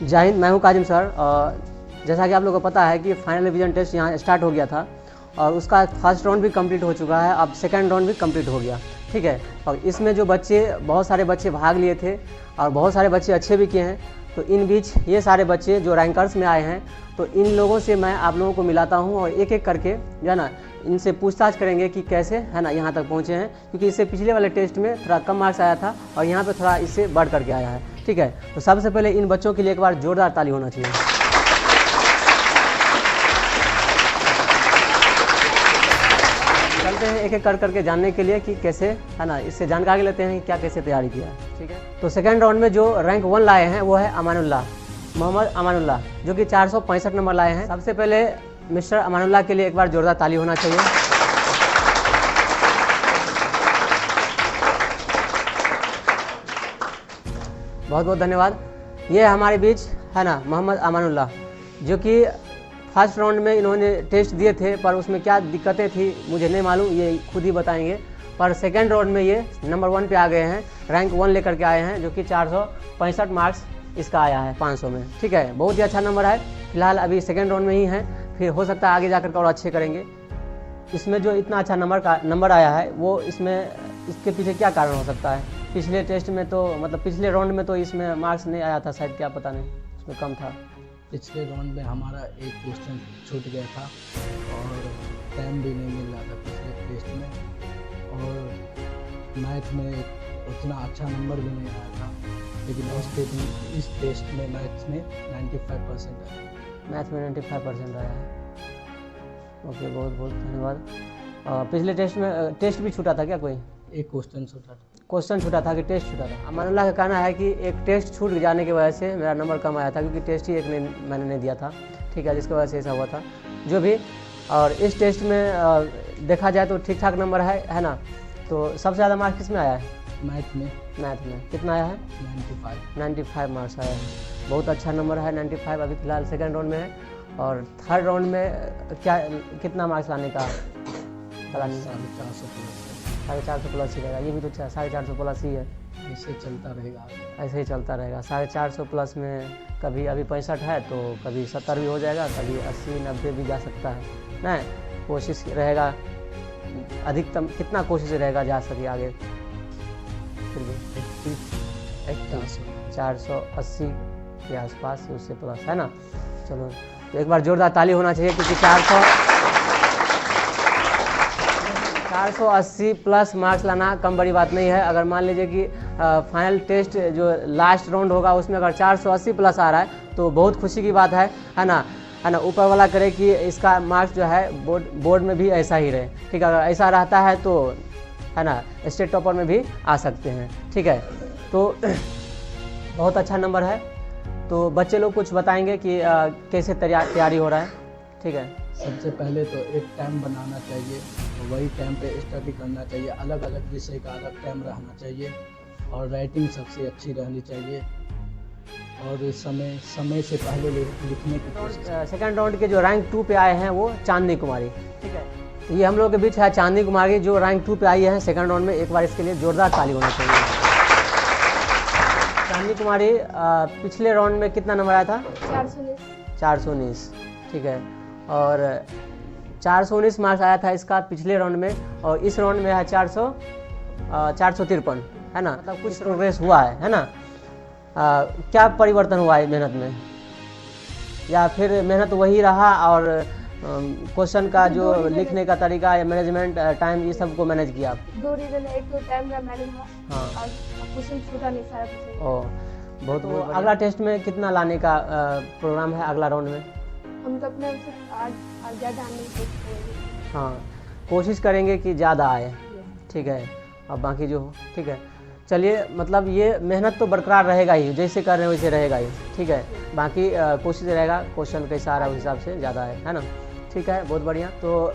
जय हिंद, मैं हूं काजिम सर। जैसा कि आप लोगों को पता है कि फाइनल रिवीजन टेस्ट यहाँ स्टार्ट हो गया था और उसका फर्स्ट राउंड भी कंप्लीट हो चुका है। अब सेकंड राउंड भी कंप्लीट हो गया, ठीक है। और इसमें जो बच्चे, बहुत सारे बच्चे भाग लिए थे और बहुत सारे बच्चे अच्छे भी किए हैं। तो इन बीच ये सारे बच्चे जो रैंकर्स में आए हैं, तो इन लोगों से मैं आप लोगों को मिलाता हूँ और एक एक करके जो है ना, इनसे पूछताछ करेंगे कि कैसे है ना यहाँ तक पहुँचे हैं, क्योंकि इससे पिछले वाले टेस्ट में थोड़ा कम मार्क्स आया था और यहाँ पे थोड़ा इससे बढ़ करके आया है, ठीक है। तो सबसे पहले इन बच्चों के लिए एक बार जोरदार ताली होना चाहिए। चलते हैं एक एक कर करके जानने के लिए कि कैसे है ना, इससे जानकारी लेते हैं कि क्या कैसे तैयारी किया है, ठीक है। तो सेकंड राउंड में जो रैंक 1 लाए हैं वो है अमानुल्लाह, मोहम्मद अमानुल्लाह, जो कि 465 नंबर लाए हैं। सबसे पहले मिस्टर अमानुल्लाह के लिए एक बार जोरदार ताली होना चाहिए। बहुत बहुत धन्यवाद। ये हमारे बीच है ना मोहम्मद अमानुल्लाह, जो कि फर्स्ट राउंड में इन्होंने टेस्ट दिए थे, पर उसमें क्या दिक्कतें थी मुझे नहीं मालूम, ये खुद ही बताएंगे। पर सेकंड राउंड में ये नंबर 1 पे आ गए हैं, रैंक 1 लेकर के आए हैं, जो कि 465 मार्क्स इसका आया है 500 में, ठीक है। बहुत ही अच्छा नंबर है। फिलहाल अभी सेकंड राउंड में ही है, फिर हो सकता है आगे जाकर के और अच्छे करेंगे। इसमें जो इतना अच्छा नंबर आया है वो इसके पीछे क्या कारण हो सकता है? पिछले टेस्ट में तो मतलब पिछले राउंड में तो इसमें मार्क्स नहीं आया था शायद, क्या पता नहीं, उसमें कम था। पिछले राउंड में हमारा एक क्वेश्चन छूट गया था और टाइम भी नहीं मिल रहा था पिछले टेस्ट में, और मैथ में उतना अच्छा नंबर भी नहीं आया था, लेकिन इस टेस्ट में मैथ में 95% आया। मैथ में 95% आया है। ओके, बहुत बहुत धन्यवाद। पिछले टेस्ट में टेस्ट भी छूटा था क्या? कोई एक क्वेश्चन छूटा था। क्वेश्चन छूटा था कि टेस्ट छूटा था? अमानुल्लाह का कहना है कि एक टेस्ट छूट जाने की वजह से मेरा नंबर कम आया था, क्योंकि टेस्ट ही मैंने नहीं दिया था, ठीक है, जिसकी वजह से ऐसा हुआ था जो भी। और इस टेस्ट में देखा जाए तो ठीक ठाक नंबर है ना। तो सबसे ज़्यादा मार्क्स किस में आया है? मैथ में कितना आया है? 95 मार्क्स आया है। बहुत अच्छा नंबर है 95। अभी फिलहाल सेकंड राउंड में है और थर्ड राउंड में कितना मार्क्स लाने का प्लान? 450 प्लस ही रहेगा। ये भी तो 450 प्लस ही है। ऐसे चलता रहेगा, ऐसे ही चलता रहेगा। 450 प्लस में कभी अभी 65 है तो कभी 70 भी हो जाएगा, कभी 80-90 भी जा सकता है ना। कोशिश रहेगा, अधिकतम कितना कोशिश रहेगा जा सके आगे। फिर भी 480 के आसपास, उससे प्लस है ना। चलो, तो एक बार जोरदार ताली होना चाहिए, क्योंकि 480 प्लस मार्क्स लाना कम बड़ी बात नहीं है। अगर मान लीजिए कि फाइनल टेस्ट जो लास्ट राउंड होगा उसमें अगर 480 प्लस आ रहा है तो बहुत खुशी की बात है ना। ऊपर वाला करे कि इसका मार्क्स जो है बोर्ड में भी ऐसा ही रहे, ठीक है। अगर ऐसा रहता है तो है ना स्टेट टॉपर में भी आ सकते हैं, ठीक है। तो बहुत अच्छा नंबर है। तो बच्चे लोग कुछ बताएंगे कि कैसे तैयारी हो रहा है, ठीक है। सबसे पहले तो एक टाइम बनाना चाहिए, वही टाइम पे स्टडी करना चाहिए। अलग अलग विषय का अलग टाइम रहना चाहिए और राइटिंग सबसे अच्छी रहनी चाहिए और समय से पहले लिखने की कोशिश। सेकंड राउंड के जो रैंक 2 पे आए हैं वो चांदनी कुमारी, ठीक है। तो ये हम लोग के बीच है चांदनी कुमारी, जो रैंक 2 पे आई है सेकंड राउंड में। एक बार इसके लिए जोरदार ताली होनी चाहिए। चांदनी कुमारी पिछले राउंड में कितना नंबर आया था? 419, ठीक है। और 419 मार्क्स आया था इसका पिछले राउंड में, और इस राउंड में है 453, है ना। मतलब कुछ प्रोग्रेस हुआ है ना। क्या परिवर्तन हुआ है मेहनत में, या फिर मेहनत वही रहा और क्वेश्चन का जो लिखने का तरीका या मैनेजमेंट टाइम ये सब को मैनेज किया? 2 रीजन है, एक तो टाइम का मैनेज हुआ। हाँ, और क्वेश्चन छूटा नहीं, सारा क्वेश्चन। ओह, बहुत बहुत। अगला टेस्ट में कितना लाने का प्रोग्राम है अगला राउंड में? हम तो अपने से आज ज़्यादा आने की कोशिश करेंगे। हाँ, कोशिश करेंगे कि ज़्यादा आए, ठीक है। अब बाकी जो हो, ठीक है। चलिए, मतलब ये मेहनत तो बरकरार रहेगा ही, जैसे कर रहे हैं वैसे रहेगा ही, ठीक है। बाकी कोशिश रहेगा क्वेश्चन कैसा आ रहा है उस हिसाब से ज़्यादा है ना, ठीक है। बहुत बढ़िया। तो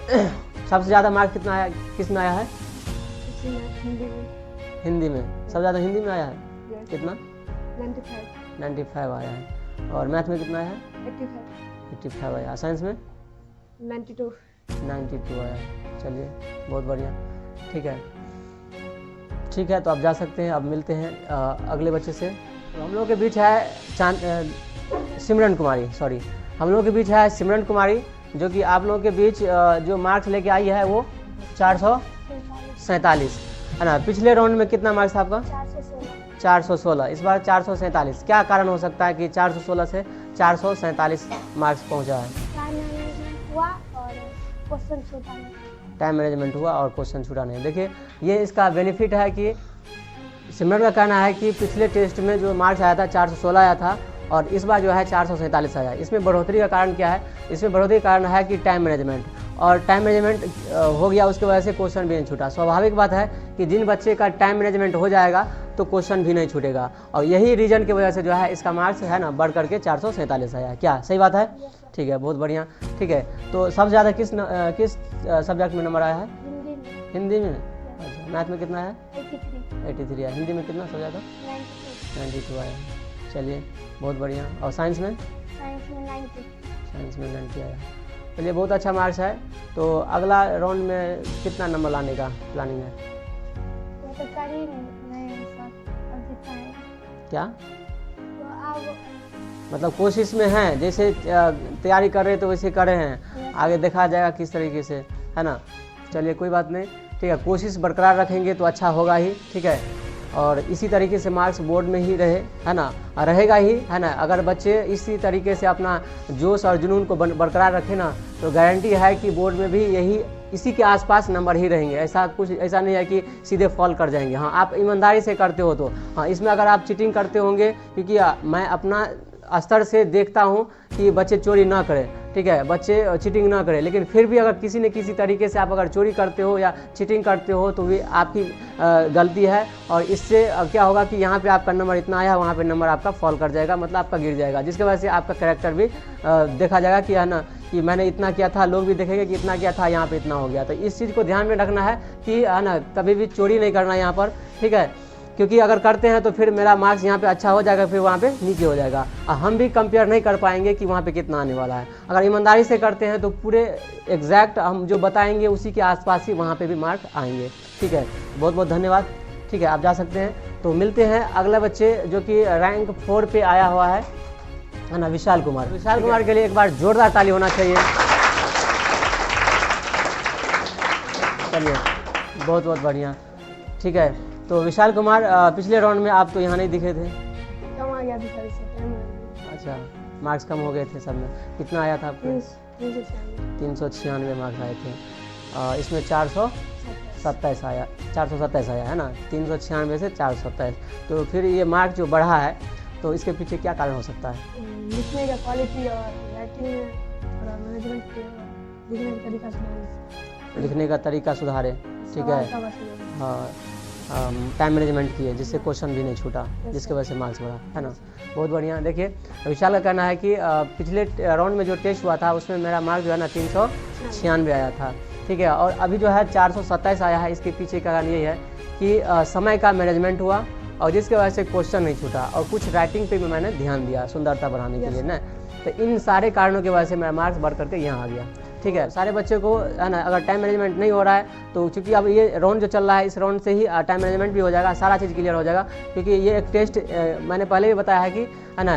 सबसे ज़्यादा मार्क्स कितना आया, किस में आया है? हिंदी में सबसे ज़्यादा हिंदी में आया है। कितना? 95 आया है। और मैथ में कितना आया है? 85 आया। साइंस में 92 आया। चलिए, बहुत बढ़िया, ठीक है। तो आप जा सकते हैं। अब मिलते हैं अगले बच्चे से। तो हम लोग के बीच है सिमरन कुमारी, सॉरी, हम लोग के बीच है सिमरन कुमारी, जो कि आप लोगों के बीच जो मार्क्स लेके आई है वो 447 है ना। पिछले राउंड में कितना मार्क्स था आपका? 416। इस बार 447। क्या कारण हो सकता है कि 416 से 447 मार्क्स पहुंचा है? हुआ और क्वेश्चन छूटा नहीं। टाइम मैनेजमेंट हुआ और क्वेश्चन छूटा नहीं। देखिए, ये इसका बेनिफिट है कि सिमरन का कहना है कि पिछले टेस्ट में जो मार्क्स आया था 416 आया था और इस बार जो है 447 आया। इसमें बढ़ोतरी का कारण क्या है? इसमें बढ़ोतरी का कारण है कि टाइम मैनेजमेंट, और टाइम मैनेजमेंट हो गया, उसकी वजह से क्वेश्चन भी नहीं छूटा। स्वाभाविक बात है कि जिन बच्चे का टाइम मैनेजमेंट हो जाएगा तो क्वेश्चन भी नहीं छूटेगा, और यही रीजन की वजह से जो है इसका मार्क्स है ना बढ़ करके 447 आया। क्या सही बात है? ठीक है, बहुत बढ़िया। ठीक है, तो सबसे ज़्यादा किस सब्जेक्ट में नंबर आया है? हिंदी में। अच्छा, मैथ में कितना है? 83 आया। हिंदी में कितना सबसे ज़्यादा? 92 आया। चलिए, बहुत बढ़िया। और साइंस में? साइंस में 90। साइंस में 90 आया। चलिए, बहुत अच्छा मार्क्स है। तो अगला राउंड में कितना नंबर लाने का प्लानिंग है? वो तो कर ही नहीं सब, अब जितना है क्या तो अब मतलब कोशिश में हैं, जैसे तैयारी कर रहे तो वैसे कर रहे हैं, आगे देखा जाएगा किस तरीके से, है ना। चलिए, कोई बात नहीं। ठीक है, कोशिश बरकरार रखेंगे तो अच्छा होगा ही। ठीक है, और इसी तरीके से मार्क्स बोर्ड में ही रहे, है ना, रहेगा ही, है ना। अगर बच्चे इसी तरीके से अपना जोश और जुनून को बरकरार रखें ना, तो गारंटी है कि बोर्ड में भी यही इसी के आसपास नंबर ही रहेंगे। ऐसा नहीं है कि सीधे फॉल कर जाएंगे। हाँ, आप ईमानदारी से करते हो तो हाँ। इसमें अगर आप चीटिंग करते होंगे, क्योंकि मैं अपना स्तर से देखता हूँ कि बच्चे चोरी ना करें, ठीक है, बच्चे चीटिंग ना करें, लेकिन फिर भी अगर किसी न किसी तरीके से आप अगर चोरी करते हो या चीटिंग करते हो तो भी आपकी गलती है, और इससे क्या होगा कि यहाँ पे आपका नंबर इतना आया, वहाँ पे नंबर आपका फॉल कर जाएगा, मतलब आपका गिर जाएगा, जिसकी वजह से आपका कैरेक्टर भी देखा जाएगा कि, है ना, कि मैंने इतना किया था, लोग भी देखेंगे कि इतना किया था, यहाँ पे इतना हो गया। तो इस चीज़ को ध्यान में रखना है कि, है ना, कभी भी चोरी नहीं करना यहाँ पर, ठीक है, क्योंकि अगर करते हैं तो फिर मेरा मार्क्स यहाँ पे अच्छा हो जाएगा, फिर वहाँ पे नीचे हो जाएगा, और हम भी कंपेयर नहीं कर पाएंगे कि वहाँ पे कितना आने वाला है। अगर ईमानदारी से करते हैं तो पूरे एग्जैक्ट हम जो बताएंगे उसी के आसपास ही वहाँ पे भी मार्क आएंगे। ठीक है, बहुत बहुत धन्यवाद। ठीक है, आप जा सकते हैं। तो मिलते हैं अगले बच्चे जो कि रैंक 4 पे आया हुआ है ना, विशाल कुमार। विशाल कुमार के लिए एक बार जोरदार ताली होना चाहिए। चलिए, बहुत बहुत बढ़िया। ठीक है, तो विशाल कुमार, पिछले राउंड में आप तो यहाँ नहीं दिखे थे। कम आ गया था टाइम। अच्छा, मार्क्स कम हो गए थे सब में। कितना आया था आपको? 396 मार्क्स आए थे। इसमें 427 आया, 427 आया, है ना। 396 से 427। तो फिर ये मार्क जो बढ़ा है, तो इसके पीछे क्या कारण हो सकता है? लिखने का क्वालिटी और राइटिंग में और मैनेजमेंट लिखने का तरीका सुधारे। ठीक है, हाँ, टाइम मैनेजमेंट किए, जिससे क्वेश्चन भी नहीं छूटा, जिसकी वजह से मार्क्स बढ़ा, है ना। बहुत बढ़िया। देखिए, विशाल का कहना है कि पिछले राउंड में जो टेस्ट हुआ था उसमें मेरा मार्क जो है ना 396 आया था। ठीक है, और अभी जो है 427 आया है। इसके पीछे का कारण यही है कि समय का मैनेजमेंट हुआ, और जिसकी वजह से क्वेश्चन नहीं छूटा, और कुछ राइटिंग पे भी मैंने ध्यान दिया सुंदरता बढ़ाने के लिए ना। तो इन सारे कारणों की वजह से मेरा मार्क्स बढ़ करके यहाँ आ गया। ठीक है, सारे बच्चे को, है ना, अगर टाइम मैनेजमेंट नहीं हो रहा है तो चूंकि अब ये राउंड जो चल रहा है, इस राउंड से ही टाइम मैनेजमेंट भी हो जाएगा, सारा चीज़ क्लियर हो जाएगा। क्योंकि ये एक टेस्ट, मैंने पहले भी बताया है कि, है ना,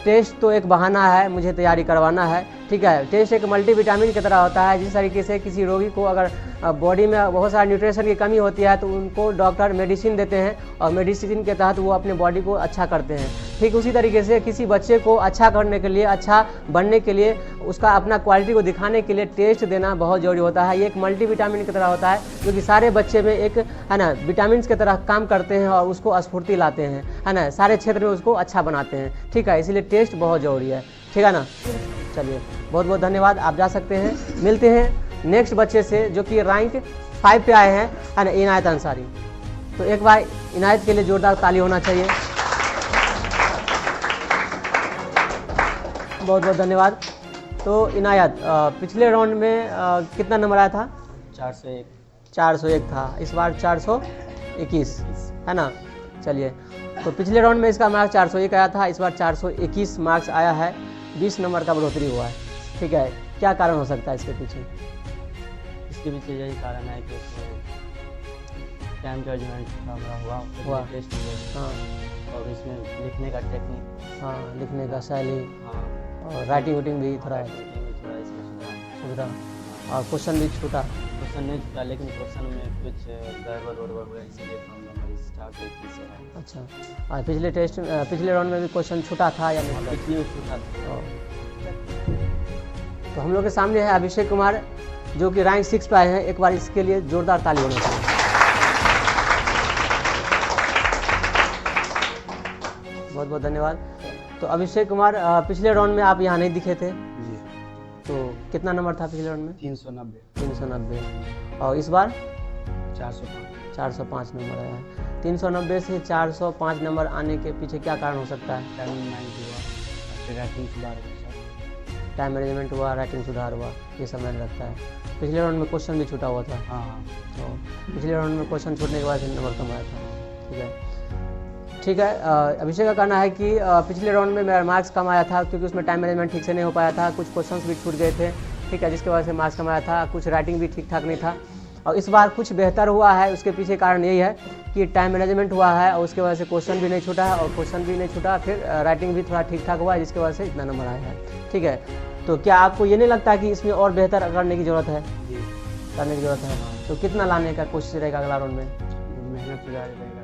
टेस्ट तो एक बहाना है, मुझे तैयारी करवाना है। ठीक है, टेस्ट एक मल्टीविटामिन की तरह होता है। जिस तरीके से किसी रोगी को अगर बॉडी में बहुत सारा न्यूट्रिशन की कमी होती है तो उनको डॉक्टर मेडिसिन देते हैं, और मेडिसिन के तहत वो अपने बॉडी को अच्छा करते हैं। ठीक उसी तरीके से किसी बच्चे को अच्छा करने के लिए, अच्छा बनने के लिए, उसका अपना क्वालिटी को दिखाने के लिए टेस्ट देना बहुत ज़रूरी होता है। ये एक मल्टीविटामिन की तरह होता है, जो कि सारे बच्चे में एक, है ना, विटामिन की तरह काम करते हैं और उसको स्फूर्ति लाते हैं, है ना, सारे क्षेत्र में उसको अच्छा बनाते हैं। ठीक है, इसीलिए टेस्ट बहुत ज़रूरी है। ठीक है ना। चलिए, बहुत बहुत धन्यवाद। आप जा सकते हैं। मिलते हैं नेक्स्ट बच्चे से जो कि रैंक 5 पे आए हैं, है ना, इनायत अंसारी। तो एक बार इनायत के लिए जोरदार ताली होना चाहिए। बहुत बहुत धन्यवाद। तो इनायत, पिछले राउंड में कितना नंबर आया था? 401 था। इस बार 421, है ना। चलिए, तो पिछले राउंड में इसका मार्क्स 401 आया था, इस बार 421 मार्क्स आया है। 20 नंबर का बढ़ोतरी हुआ है। ठीक है, क्या कारण हो सकता है इसके पीछे? इसके पीछे यही कारण है कि टाइम जजमेंट हुआ टेस्ट। हाँ, और इसमें लिखने का टेक्निक, हाँ, लिखने का शैली हाँ, और राइटिंग वाइटिंग भी थोड़ा राइटिंग में थोड़ा इसमें सुधार। सुधरा और क्वेश्चन भी छोटा। क्वेश्चन नहीं छूटा, लेकिन क्वेश्चन में कुछ गड़बड़ वड़बड़ हुआ, इसीलिए कम नंबर इस टॉपिक से है। अच्छा, और पिछले राउंड में भी क्वेश्चन छोटा था या नहीं था? पिछले में छूटा था। तो हम लोग के सामने है अभिषेक कुमार, जो कि रैंक 6 पे आए हैं। एक बार इसके लिए जोरदार ताली होनी चाहिए। बहुत बहुत धन्यवाद। तो अभिषेक कुमार, पिछले राउंड में आप यहाँ नहीं दिखे थे, जी तो कितना नंबर था पिछले राउंड में? 390 390। और इस बार 405 405 नंबर आया है। 390 से 405 नंबर आने के पीछे क्या कारण हो सकता है? टाइम मैनेज हुआ, फिर राइटिंग सुधार हुआ सर। टाइम मैनेजमेंट हुआ, राइटिंग सुधार हुआ, ये समय लगता है। पिछले राउंड में क्वेश्चन भी छूटा हुआ था, हाँ तो पिछले राउंड में क्वेश्चन छूटने के बाद फिर नंबर कम आया था। ठीक है, अभिषेक का कहना है कि पिछले राउंड में मेरा मार्क्स कम आया था क्योंकि उसमें टाइम मैनेजमेंट ठीक से नहीं हो पाया था, कुछ क्वेश्चंस भी छूट गए थे, ठीक है, जिसकी वजह से मार्क्स कम आया था। कुछ राइटिंग भी ठीक ठाक नहीं था। और इस बार कुछ बेहतर हुआ है, उसके पीछे कारण यही है कि टाइम मैनेजमेंट हुआ है और उसके वजह से क्वेश्चन भी नहीं छूटा है, और क्वेश्चन भी नहीं छूटा, फिर राइटिंग भी थोड़ा ठीक ठाक हुआ है, जिसकी वजह से इतना नंबर आया है। ठीक है, तो क्या आपको ये नहीं लगता कि इसमें और बेहतर करने की ज़रूरत है? जी, करने की ज़रूरत है। तो कितना लाने का कोशिश रहेगा अगला राउंड में? मेहनत तो जारी रहेगा।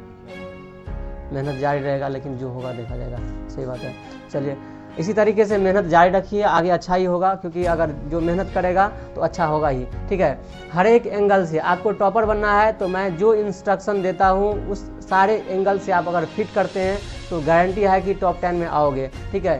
मेहनत जारी रहेगा, लेकिन जो होगा देखा जाएगा। सही बात है। चलिए, इसी तरीके से मेहनत जारी रखिए, आगे अच्छा ही होगा, क्योंकि अगर जो मेहनत करेगा तो अच्छा होगा ही। ठीक है, हर एक एंगल से आपको टॉपर बनना है, तो मैं जो इंस्ट्रक्शन देता हूँ उस सारे एंगल से आप अगर फिट करते हैं तो गारंटी है कि टॉप 10 में आओगे। ठीक है,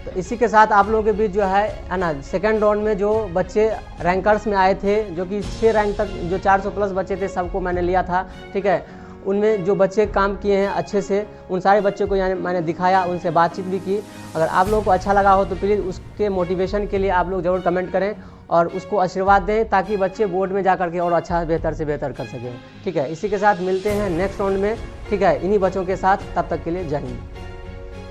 तो इसी के साथ आप लोगों के बीच जो है ना, सेकेंड राउंड में जो बच्चे रैंकर्स में आए थे, जो कि 6 रैंक तक जो 400 प्लस बच्चे थे, सबको मैंने लिया था। ठीक है, उनमें जो बच्चे काम किए हैं अच्छे से, उन सारे बच्चों को यानी मैंने दिखाया, उनसे बातचीत भी की। अगर आप लोगों को अच्छा लगा हो तो प्लीज़ उसके मोटिवेशन के लिए आप लोग ज़रूर कमेंट करें और उसको आशीर्वाद दें, ताकि बच्चे बोर्ड में जा करके और अच्छा बेहतर से बेहतर कर सकें। ठीक है, इसी के साथ मिलते हैं नेक्स्ट राउंड में। ठीक है, इन्हीं बच्चों के साथ, तब तक के लिए जय हिंद।